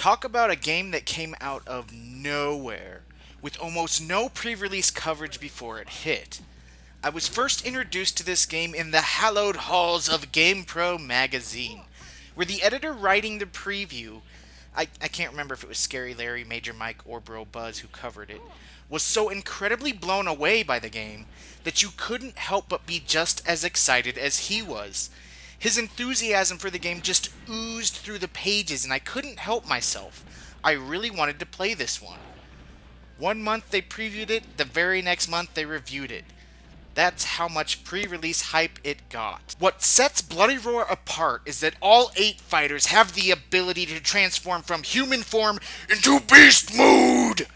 Talk about a game that came out of nowhere, with almost no pre release coverage before it hit. I was first introduced to this game in the hallowed halls of GamePro magazine, where the editor writing the preview, I can't remember if it was Scary Larry, Major Mike, or Bro Buzz who covered it, was so incredibly blown away by the game that you couldn't help but be just as excited as he was. His enthusiasm for the game just oozed through the pages, and I couldn't help myself. I really wanted to play this one. One month they previewed it, the very next month they reviewed it. That's how much pre-release hype it got. What sets Bloody Roar apart is that all 8 fighters have the ability to transform from human form into beast mode!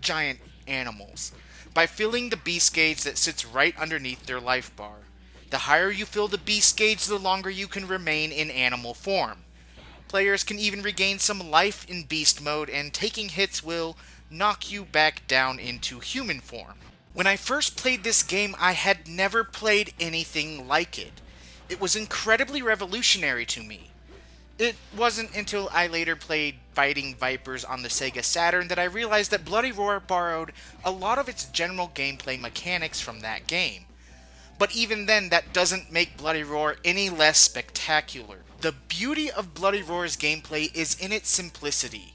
Giant animals. By filling the beast gauge that sits right underneath their life bar. The higher you fill the beast gauge, the longer you can remain in animal form. Players can even regain some life in beast mode, and taking hits will knock you back down into human form. When I first played this game, I had never played anything like it. It was incredibly revolutionary to me. It wasn't until I later played Fighting Vipers on the Sega Saturn that I realized that Bloody Roar borrowed a lot of its general gameplay mechanics from that game. But even then, that doesn't make Bloody Roar any less spectacular. The beauty of Bloody Roar's gameplay is in its simplicity.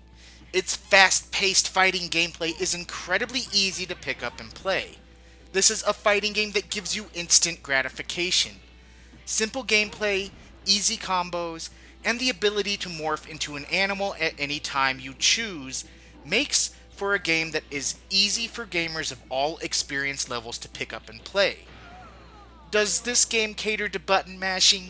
Its fast-paced fighting gameplay is incredibly easy to pick up and play. This is a fighting game that gives you instant gratification. Simple gameplay, easy combos, and the ability to morph into an animal at any time you choose makes for a game that is easy for gamers of all experience levels to pick up and play. Does this game cater to button mashing?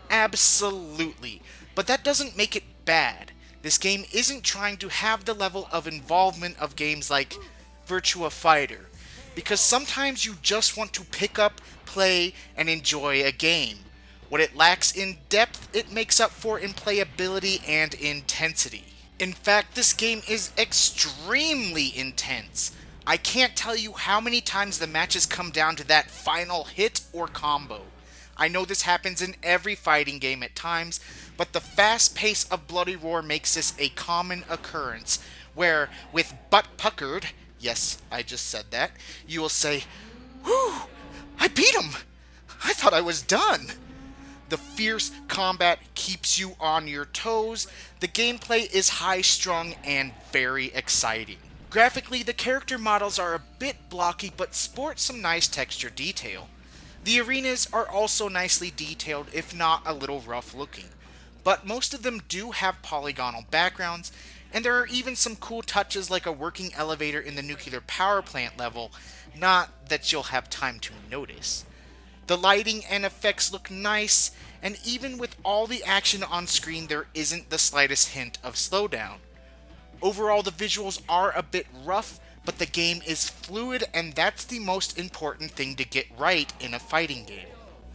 Absolutely, but that doesn't make it bad. This game isn't trying to have the level of involvement of games like Virtua Fighter, because sometimes you just want to pick up, play, and enjoy a game. What it lacks in depth, it makes up for in playability and intensity. In fact, this game is extremely intense. I can't tell you how many times the matches come down to that final hit or combo. I know this happens in every fighting game at times, but the fast pace of Bloody Roar makes this a common occurrence, where, with butt puckered, yes, I just said that, you will say, "Whew, I beat him! I thought I was done!" The fierce combat keeps you on your toes, the gameplay is high-strung and very exciting. Graphically, the character models are a bit blocky but sport some nice texture detail. The arenas are also nicely detailed, if not a little rough looking, but most of them do have polygonal backgrounds, and there are even some cool touches like a working elevator in the nuclear power plant level, not that you'll have time to notice. The lighting and effects look nice, and even with all the action on screen, there isn't the slightest hint of slowdown. Overall, the visuals are a bit rough, but the game is fluid, and that's the most important thing to get right in a fighting game.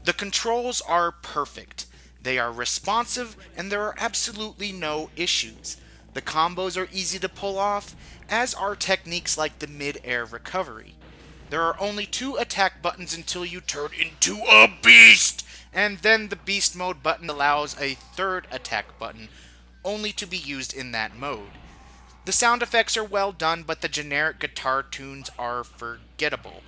The controls are perfect. They are responsive, and there are absolutely no issues. The combos are easy to pull off, as are techniques like the mid-air recovery. There are only 2 attack buttons until you turn into a beast, and then the beast mode button allows a 3rd attack button, only to be used in that mode. The sound effects are well done, but the generic guitar tunes are forgettable.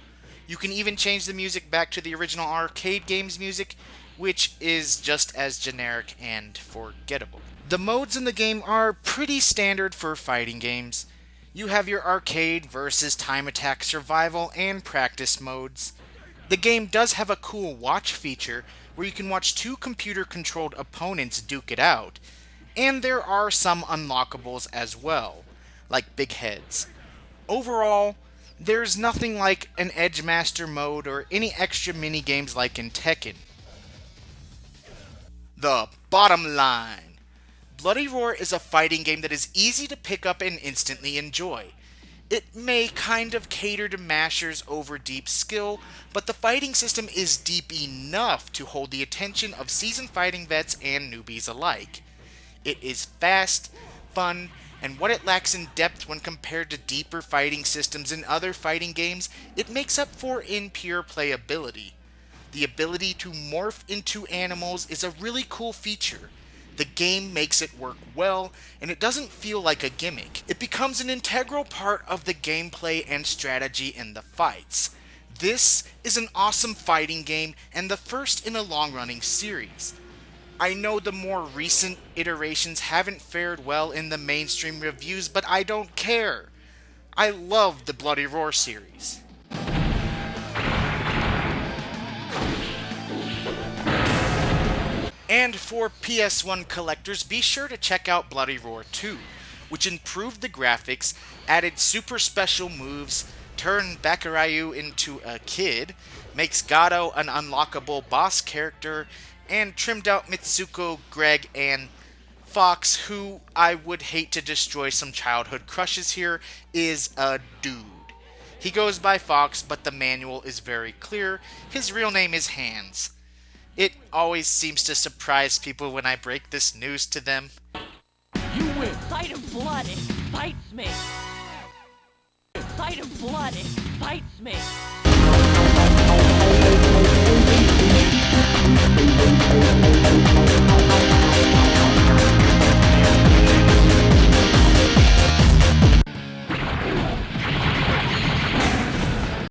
You can even change the music back to the original arcade game's music, which is just as generic and forgettable. The modes in the game are pretty standard for fighting games. You have your arcade versus time attack survival and practice modes. The game does have a cool watch feature where you can watch 2 computer-controlled opponents duke it out, and there are some unlockables as well, like big heads. Overall, there's nothing like an Edgemaster mode or any extra mini-games like in Tekken. The bottom line. Bloody Roar is a fighting game that is easy to pick up and instantly enjoy. It may kind of cater to mashers over deep skill, but the fighting system is deep enough to hold the attention of seasoned fighting vets and newbies alike. It is fast, fun, and what it lacks in depth when compared to deeper fighting systems in other fighting games, it makes up for in pure playability. The ability to morph into animals is a really cool feature. The game makes it work well, and it doesn't feel like a gimmick. It becomes an integral part of the gameplay and strategy in the fights. This is an awesome fighting game and the first in a long-running series. I know the more recent iterations haven't fared well in the mainstream reviews, but I don't care. I love the Bloody Roar series. And for PS1 collectors, be sure to check out Bloody Roar 2, which improved the graphics, added super special moves, turned Bakuryu into a kid, makes Gato an unlockable boss character, and trimmed out Mitsuko, Greg, and Fox, who I would hate to destroy some childhood crushes here, is a dude. He goes by Fox, but the manual is very clear. His real name is Hands. It always seems to surprise people when I break this news to them. You win. Sight of blood excites me. Sight of blood excites me.